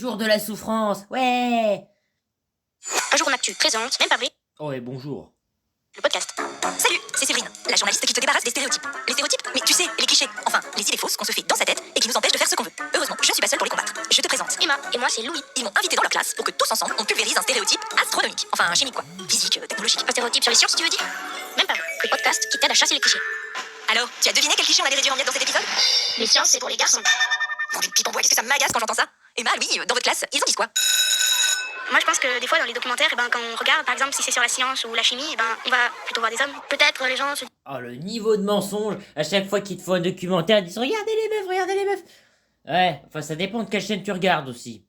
Jour de la souffrance, ouais. Un jour en actu présente, même pas vrai, Oh et bonjour. le podcast. Salut, c'est Séverine, la journaliste qui te débarrasse des stéréotypes. Les stéréotypes, mais tu sais, les clichés, enfin, les idées fausses qu'on se fait dans sa tête et qui nous empêchent de faire ce qu'on veut. Heureusement, je suis pas seule pour les combattre. Je te présente Emma, et moi c'est Louis. Ils m'ont invité dans leur classe pour que tous ensemble on pulvérise un stéréotype astronomique. Enfin, chimique quoi. Physique, technologique. Un stéréotype sur les sciences, tu veux dire? Même pas vrai, le podcast qui t'aide à chasser les clichés. Alors, tu as deviné quel cliché on allait réduire en miettes dans cet épisode? Les sciences, c'est pour les garçons. Bon, une pipe en bois, qu'est-ce que ça m'agace quand j'entends ça? Emma, Louis, dans votre classe, ils en disent quoi? Moi, je pense que des fois, dans les documentaires, quand on regarde, par exemple, si c'est sur la science ou la chimie, on va plutôt voir des hommes. Peut-être les gens se Oh le niveau de mensonge, à chaque fois qu'ils te font un documentaire, ils disent regardez les meufs, regardez les meufs. Ouais, enfin ça dépend de quelle chaîne tu regardes aussi.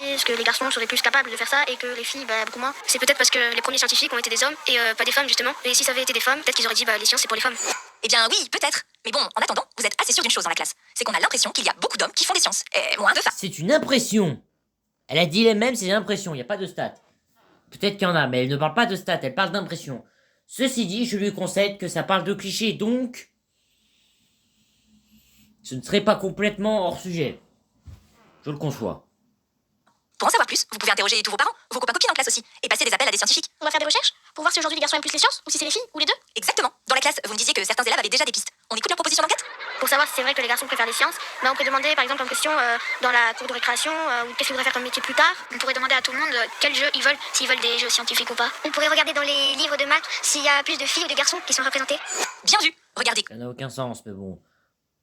disent que les garçons seraient plus capables de faire ça et que les filles, beaucoup moins. C'est peut-être parce que les premiers scientifiques ont été des hommes et pas des femmes, justement. Et si ça avait été des femmes, peut-être qu'ils auraient dit, les sciences, c'est pour les femmes. Eh bien, oui, peut-être. Mais bon, en attendant, vous êtes assez sûr d'une chose dans la classe. C'est qu'on a l'impression qu'il y a beaucoup d'hommes qui font des sciences. Et moins de femmes. C'est une impression. Elle a dit les mêmes, c'est une impression, il n'y a pas de stats. Peut-être qu'il y en a, mais elle ne parle pas de stats, elle parle d'impression. Ceci dit, je lui concède que ça parle de clichés, donc... ce ne serait pas complètement hors sujet. Je le conçois. Pour en savoir plus, vous pouvez interroger tous vos parents, vos copains-copines en classe aussi, et passer des appels à des scientifiques. On va faire des recherches pour voir si aujourd'hui les garçons aiment plus les sciences, ou si c'est les filles, ou les deux. Exactement. Dans la classe, vous me disiez que certains élèves avaient déjà des pistes. On écoute leurs propositions d'enquête? Pour savoir si c'est vrai que les garçons préfèrent les sciences, on peut demander par exemple en question dans la cour de récréation, ou qu'est-ce qu'ils voudraient faire comme métier plus tard. On pourrait demander à tout le monde quel jeu ils veulent, s'ils veulent des jeux scientifiques ou pas. On pourrait regarder dans les livres de maths s'il y a plus de filles ou de garçons qui sont représentés. Bien vu. Regardez. Ça n'a aucun sens, mais bon.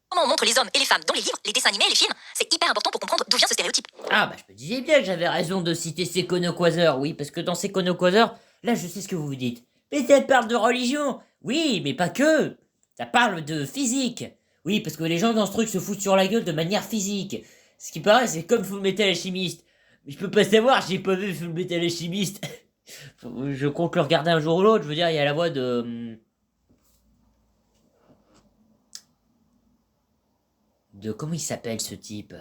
Comment on montre les hommes et les femmes dans les livres, les dessins animés et les films, c'est hyper important pour comprendre d'où vient ce stéréotype. Ah bah je me disais bien que j'avais raison de citer Sekono-Quasar, oui, parce que dans Sekono-Quasar, là je sais ce que vous vous dites. Mais ça parle de religion. Oui, mais pas que. Ça parle de physique. Oui, parce que les gens dans ce truc se foutent sur la gueule de manière physique. Ce qui paraît, c'est comme Fullmetal Alchemist. Mais je peux pas savoir, j'ai pas vu Fullmetal Alchemist. Je compte le regarder un jour ou l'autre, je veux dire, il y a la voix de comment il s'appelle ce type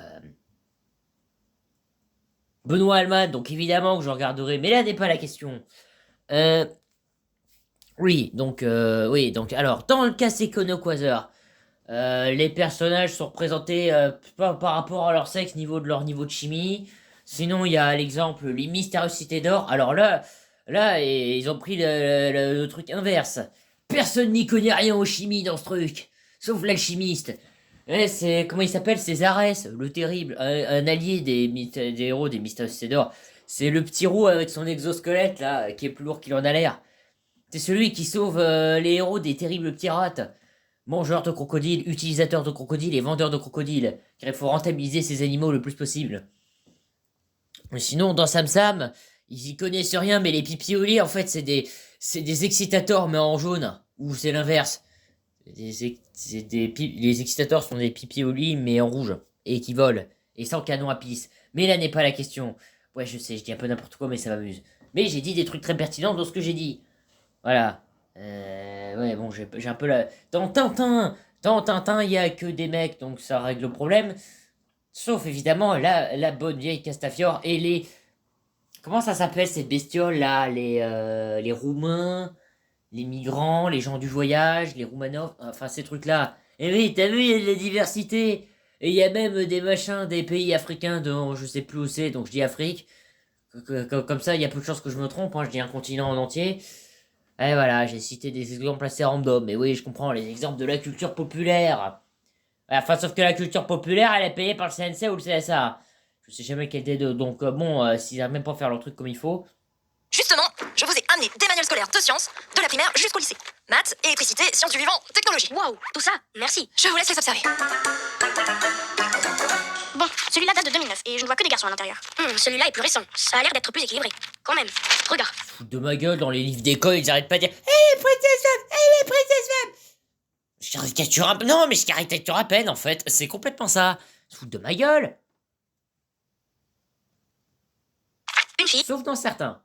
Benoît Alman, donc évidemment que je regarderai, mais là n'est pas la question. Oui, donc, alors, dans le cas Sekono Quasar, les personnages sont représentés par rapport à leur sexe, niveau de leur niveau de chimie. Sinon, il y a l'exemple, les mystérieuses cités d'or. Alors là, ils ont pris le truc inverse. Personne n'y connaît rien aux chimies dans ce truc, sauf l'alchimiste. C'est, comment il s'appelle? C'est Zarès, le terrible, un allié des héros des mystérieuses cités d'or. C'est le petit roux avec son exosquelette, là, qui est plus lourd qu'il en a l'air. C'est celui qui sauve les héros des terribles pirates. Mangeur de crocodiles, utilisateur de crocodiles et vendeur de crocodiles. Car il faut rentabiliser ces animaux le plus possible. Mais sinon, dans Sam Sam, ils y connaissent rien, mais les pipioli, en fait, c'est des excitators, mais en jaune. Ou c'est l'inverse. Les excitators sont des pipioli, mais en rouge. Et qui volent. Et sans canon à pisse. Mais là n'est pas la question. Ouais, je sais, je dis un peu n'importe quoi, mais ça m'amuse. Mais j'ai dit des trucs très pertinents dans ce que j'ai dit. Voilà. Ouais, bon, j'ai un peu la... Dans Tintin, il y a que des mecs, donc ça règle le problème. Sauf, évidemment, la bonne vieille Castafiore et les... Comment ça s'appelle, ces bestioles, là? Les Roumains, les migrants, les gens du voyage, les Roumanov, enfin, ces trucs-là. Et oui, t'as vu, il y a de la diversité. Et il y a même des machins des pays africains dont je sais plus où c'est, donc je dis Afrique. Comme ça, il y a peu de chances que je me trompe, hein, je dis un continent en entier. Et voilà, j'ai cité des exemples assez random, mais oui, je comprends, les exemples de la culture populaire. Enfin, sauf que la culture populaire, elle est payée par le CNC ou le CSA. Je sais jamais quel des deux, donc s'ils n'arrivent même pas à faire leur truc comme il faut. Justement, je vous ai amené des manuels scolaires de sciences, de la primaire jusqu'au lycée. Maths, électricité, sciences du vivant, technologie. Waouh, tout ça, merci. Je vous laisse les observer. Bon, celui-là date de 2009 et je ne vois que des garçons à l'intérieur. Celui-là est plus récent, ça a l'air d'être plus équilibré. Quand même, regarde. Foutre de ma gueule, dans les livres d'école, ils arrêtent pas de dire Hé, princesse femme, hé, les princesses femmes. Je caricature un peu. Non, mais je caricature à peine, en fait. C'est complètement ça. Se foutre de ma gueule. Une fille, Sauf dans certains.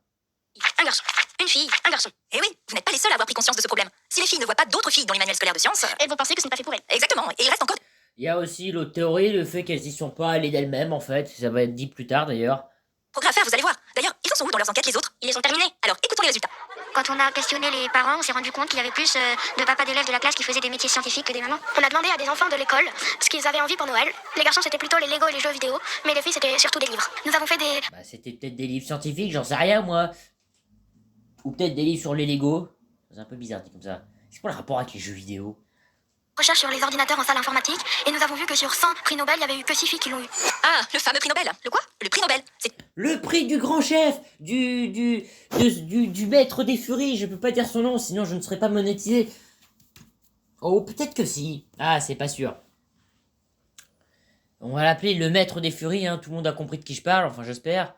un garçon. Une fille, un garçon. Eh oui, vous n'êtes pas les seuls à avoir pris conscience de ce problème. Si les filles ne voient pas d'autres filles dans les manuels scolaires de sciences, elles vont penser que ce n'est pas fait pour elles. Exactement, et il reste encore... Il y a aussi l'autre théorie, le fait qu'elles y sont pas allées d'elles-mêmes, en fait. Ça va être dit plus tard, d'ailleurs. Progrès à faire, vous allez voir. D'ailleurs, ils ont sont où dans leurs enquêtes, les autres? Ils les ont terminés. Alors, écoutons les résultats. Quand on a questionné les parents, on s'est rendu compte qu'il y avait plus de papas d'élèves de la classe qui faisaient des métiers scientifiques que des mamans. On a demandé à des enfants de l'école ce qu'ils avaient envie pour Noël. Les garçons, c'était plutôt les Lego et les jeux vidéo, mais les filles, c'était surtout des livres. Nous avons fait des Bah, c'était peut-être des livres scientifiques, j'en sais rien, moi. Ou peut-être des livres sur les Lego. C'est un peu bizarre dit comme ça. C'est quoi le rapport avec les jeux vidéo? recherches sur les ordinateurs en salle informatique, et nous avons vu que sur 100 prix Nobel, il y avait eu que 6 filles qui l'ont eu. Ah, le fameux prix Nobel. Le quoi? Le prix Nobel. C'est Le prix du grand chef, du maître des furies, je peux pas dire son nom, sinon je ne serais pas monétisé. Oh, peut-être que si. Ah, c'est pas sûr. On va l'appeler le maître des furies, hein. Tout le monde a compris de qui je parle, enfin j'espère.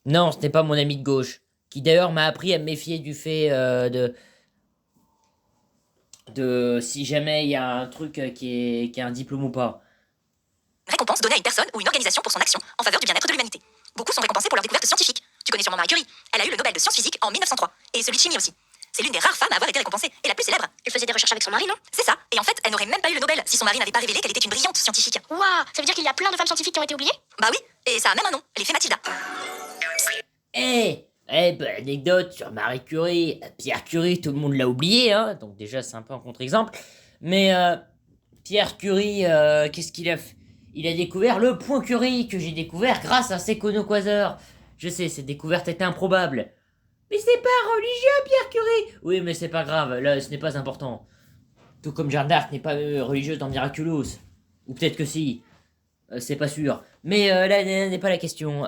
Non, ce n'est pas mon ami de gauche, qui d'ailleurs m'a appris à me méfier du fait de si jamais il y a un truc qui est un diplôme ou pas. récompense donnée à une personne ou une organisation pour son action en faveur du bien-être de l'humanité. Beaucoup sont récompensés pour leurs découvertes scientifiques. Tu connais sûrement Marie Curie. Elle a eu le Nobel de sciences physiques en 1903, et celui de chimie aussi. C'est l'une des rares femmes à avoir été récompensée, et la plus célèbre. Elle faisait des recherches avec son mari, non? C'est ça, et en fait, elle n'aurait même pas eu le Nobel si son mari n'avait pas révélé qu'elle était une brillante scientifique. Waouh, ça veut dire qu'il y a plein de femmes scientifiques qui ont été oubliées? Bah oui, et ça a même un nom, elle est fait Mathilda. Anecdote sur Marie Curie. Pierre Curie, tout le monde l'a oublié, hein, donc déjà c'est un peu un contre-exemple. Mais Pierre Curie, qu'est-ce qu'il a fait? Il a découvert le point Curie, que j'ai découvert grâce à Secono-Quasar. Je sais, cette découverte était improbable. Mais c'est pas religieux, Pierre Curie! Oui, mais c'est pas grave, là, ce n'est pas important. Tout comme Jeanne d'Arc n'est pas religieuse dans Miraculous. Ou peut-être que si. C'est pas sûr. Mais là n'est pas la question.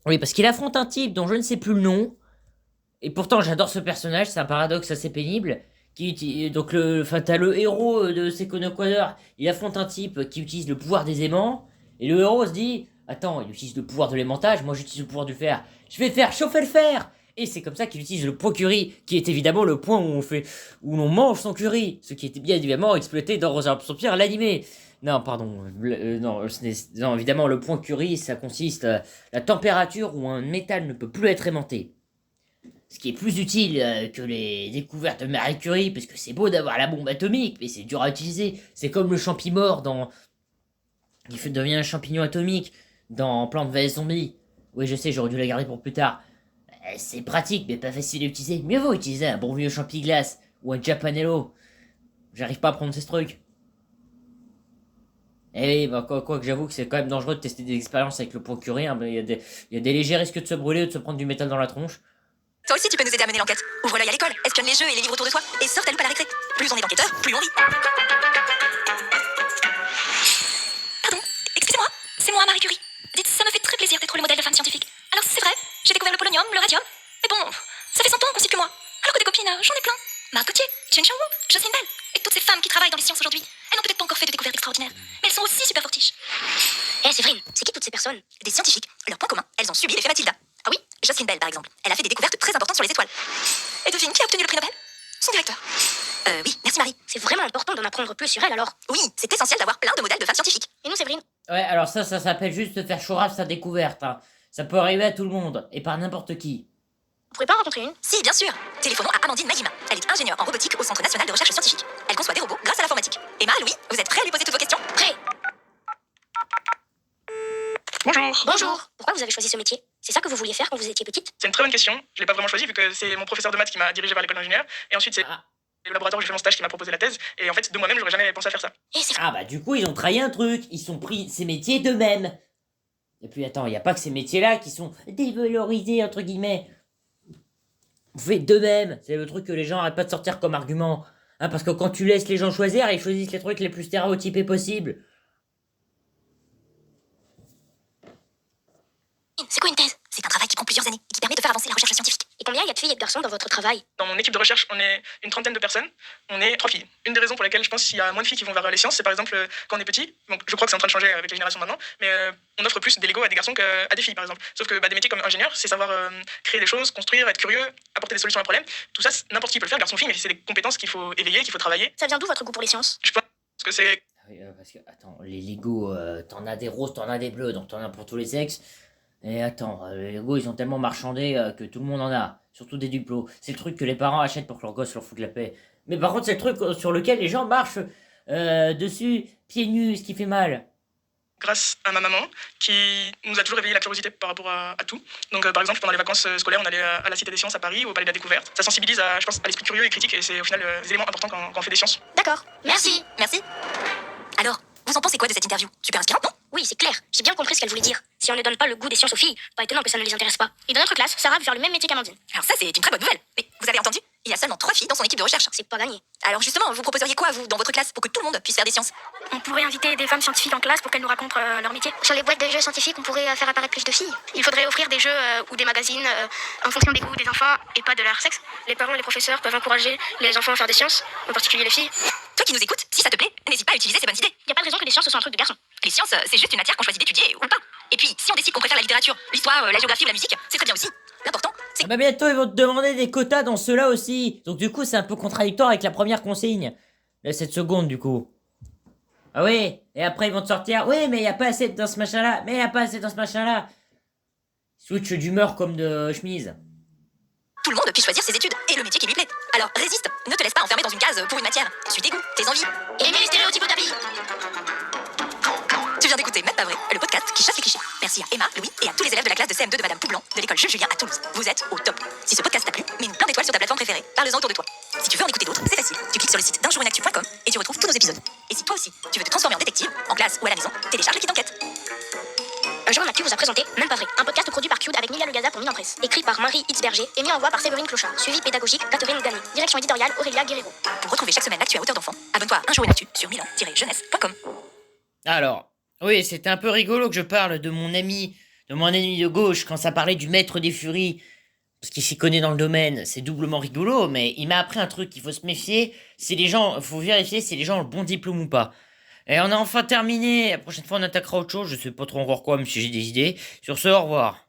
Oui, parce qu'il affronte un type dont je ne sais plus le nom. Et pourtant, j'adore ce personnage, c'est un paradoxe assez pénible. Donc, t'as le héros de Secono Quasar, il affronte un type qui utilise le pouvoir des aimants. Et le héros se dit, attends, il utilise le pouvoir de l'aimantage, moi j'utilise le pouvoir du fer. Je vais faire chauffer le fer! Et c'est comme ça qu'il utilise le point Curie, qui est évidemment le point où l'on mange son curry. Ce qui était bien évidemment exploité dans Rosa Pierre l'animé. Non, pardon, non, évidemment, le point Curie, ça consiste à la température où un métal ne peut plus être aimanté. Ce qui est plus utile que les découvertes de Marie Curie, parce que c'est beau d'avoir la bombe atomique, mais c'est dur à utiliser. C'est comme le champimort qui devient un champignon atomique dans Plante vs Zombie. Oui, je sais, j'aurais dû la garder pour plus tard. C'est pratique, mais pas facile à utiliser. Mieux vaut utiliser un bon vieux champi-glace ou un Japanello. J'arrive pas à prononcer ce truc. Eh oui, bah, quoi que j'avoue que c'est quand même dangereux de tester des expériences avec le point Curie. Hein, il y a des légers risques de se brûler ou de se prendre du métal dans la tronche. Toi aussi, tu peux nous aider à mener l'enquête. Ouvre l'œil à l'école, espionne les jeux et les livres autour de toi, et sors ta loupe à la récré. Plus on est d'enquêteurs, plus on rit. Pardon, excusez-moi, c'est moi, Marie Curie. Dites, ça me fait très plaisir d'être le modèle de femme scientifique. Alors c'est vrai, j'ai découvert le polonium, le radium, mais bon, ça fait 100 ans qu'on sait plus moi. Alors que des copines, j'en ai plein. Marc Gauthier, Chen Xiaowu, Jocelyne Bell, et toutes ces femmes qui travaillent dans les sciences aujourd'hui. Elles n'ont peut-être pas encore fait de découvertes extraordinaires, mais elles sont aussi super fortiches. Séverine, c'est qui toutes ces personnes? Des scientifiques, leur point commun, elles ont subi l'effet Mathilda. Ah oui, Jocelyne Bell par exemple, elle a fait des découvertes très importantes sur les étoiles. Et devine qui a obtenu le prix Nobel? Son directeur. Oui, merci Marie. C'est vraiment important d'en apprendre plus sur elle alors. Oui, c'est essentiel d'avoir plein de modèles de femmes scientifiques. Et nous, Séverine? Ouais, alors ça s'appelle juste faire chouraf sa découverte. Hein. Ça peut arriver à tout le monde, et par n'importe qui. Vous pourrez pas en rencontrer une? Si, bien sûr. Téléphonons à Amandine Maïma. Elle est ingénieure en robotique au Centre national de recherche scientifique. Elle conçoit des robots grâce à l'informatique. Emma, Louis, vous êtes prêts à lui poser toutes vos questions? Prêt. Bonjour. Bonjour. Pourquoi vous avez choisi ce métier? C'est ça que vous vouliez faire quand vous étiez petite? C'est une très bonne question. Je l'ai pas vraiment choisi vu que c'est mon professeur de maths qui m'a dirigé vers l'école d'ingénieur. Et ensuite, c'est le laboratoire où j'ai fait mon stage qui m'a proposé la thèse. Et en fait, de moi-même, j'aurais jamais pensé à faire ça. Et c'est Ah bah du coup, ils ont trahi un truc. Ils sont pris ces métiers d'eux-mêmes. Et puis attends, il n'y a pas que ces métiers-là qui sont dévalorisés, entre guillemets. Vous faites d'eux-mêmes. C'est le truc que les gens arrêtent pas de sortir comme argument. Hein, parce que quand tu laisses les gens choisir, ils choisissent les trucs les plus stéréotypés possibles. C'est quoi une thèse? C'est un travail qui prend plusieurs années et qui permet de faire avancer la recherche scientifique. Et combien il y a de filles et de garçons dans votre travail? Dans mon équipe de recherche, on est une trentaine de personnes. On est 3 filles. Une des raisons pour lesquelles je pense qu'il y a moins de filles qui vont vers les sciences, c'est par exemple quand on est petit. Donc je crois que c'est en train de changer avec les générations maintenant. Mais on offre plus des Lego à des garçons qu'à des filles, par exemple. Sauf que des métiers comme ingénieur, c'est savoir créer des choses, construire, être curieux, apporter des solutions à un problème. Tout ça, n'importe qui peut le faire, garçon-fille, mais c'est des compétences qu'il faut éveiller, qu'il faut travailler. Ça vient d'où votre goût pour les sciences? Je pense que c'est... Oui, parce que, attends, les Lego, t'en as des roses, t'en as des bleus, donc t'en as pour tous les sexes. Et attends, les Lego, ils ont tellement marchandé que tout le monde en a. Surtout des duplos. C'est le truc que les parents achètent pour que leurs gosses leur foutent la paix. Mais par contre, c'est le truc sur lequel les gens marchent dessus, pieds nus, ce qui fait mal. grâce à ma maman qui nous a toujours éveillé la curiosité par rapport à tout. Donc par exemple pendant les vacances scolaires on allait à la Cité des Sciences à Paris ou au Palais de la Découverte. Ça sensibilise je pense, à l'esprit curieux et critique et c'est au final des éléments importants quand on fait des sciences. D'accord. Merci. Merci. Alors, vous en pensez quoi de cette interview? Super inspirante, non? Oui, c'est clair. J'ai bien compris ce qu'elle voulait dire. Si on ne donne pas le goût des sciences aux filles, pas étonnant que ça ne les intéresse pas. Et dans notre classe, Sarah veut faire le même métier qu'Amandine. Alors ça, c'est une très bonne nouvelle. Mais vous avez entendu? Il y a seulement 3 filles dans son équipe de recherche. C'est pas gagné. Alors justement, vous proposeriez quoi, vous, dans votre classe, pour que tout le monde puisse faire des sciences? On pourrait inviter des femmes scientifiques en classe pour qu'elles nous racontent leur métier. Sur les boîtes de jeux scientifiques, on pourrait faire apparaître plus de filles. Il faudrait offrir des jeux ou des magazines en fonction des goûts des enfants et pas de leur sexe. Les parents et les professeurs peuvent encourager les enfants à faire des sciences, en particulier les filles. Toi qui nous écoutes, si ça te plaît, n'hésite pas à utiliser ces bonnes idées. Y a pas de raison que les sciences ce soit un truc de garçon. Les sciences, c'est juste une matière qu'on choisit d'étudier ou pas. Et puis, si on décide qu'on préfère la littérature, l'histoire, la géographie ou la musique, c'est très bien aussi. L'important, c'est Ah bah bientôt ils vont te demander des quotas dans ceux-là aussi. Donc du coup c'est un peu contradictoire avec la première consigne. Là 7 secondes du coup. Ah oui, et après ils vont te sortir. Oui mais il y a pas assez dans ce machin là. Mais il y a pas assez dans ce machin là. Switch d'humeur comme de chemise. tout le monde puisse choisir ses études et le métier qui lui plaît. Alors résiste, ne te laisse pas enfermer dans une case pour une matière. Suis tes goûts, tes envies. Aimez les stéréotypes au tapis. Tu viens d'écouter Même pas vrai, le podcast qui chasse les clichés. Merci à Emma, Louis et à tous les élèves de la classe de CM2 de Madame Poublan de l'école Jules Julien à Toulouse. Vous êtes au top. Si ce podcast t'a plu, mets-nous plein d'étoiles sur ta plateforme préférée. Parle-en autour de toi. Si tu veux en écouter d'autres, c'est facile. Tu cliques sur le site dunjournactu.com et tu retrouves tous nos épisodes. Et si toi aussi, tu veux te transformer en détective, en classe ou à la maison, télécharge le kit d'enquête. Un jour en actu vous a présenté Même pas vrai, un podcast produit par Cube avec Milia Legaza pour Mine en Presse. Écrit par Marie Hitzberger et mis en voix par Séverine Clochard. Suivi pédagogique Catherine Danet. Direction éditoriale Aurélia Guerrero. Pour retrouver chaque semaine l'actu à hauteur d'enfant, abonne-toi à Un jour une actu sur milan-jeunesse.com. Alors, oui, c'était un peu rigolo que je parle de mon ennemi de gauche quand ça parlait du maître des furies. Parce qu'il s'y connaît dans le domaine, c'est doublement rigolo, mais il m'a appris un truc, il faut se méfier, faut vérifier si les gens ont le bon diplôme ou pas. Et on a enfin terminé, la prochaine fois on attaquera autre chose, je sais pas trop encore quoi, même si j'ai des idées. Sur ce, au revoir.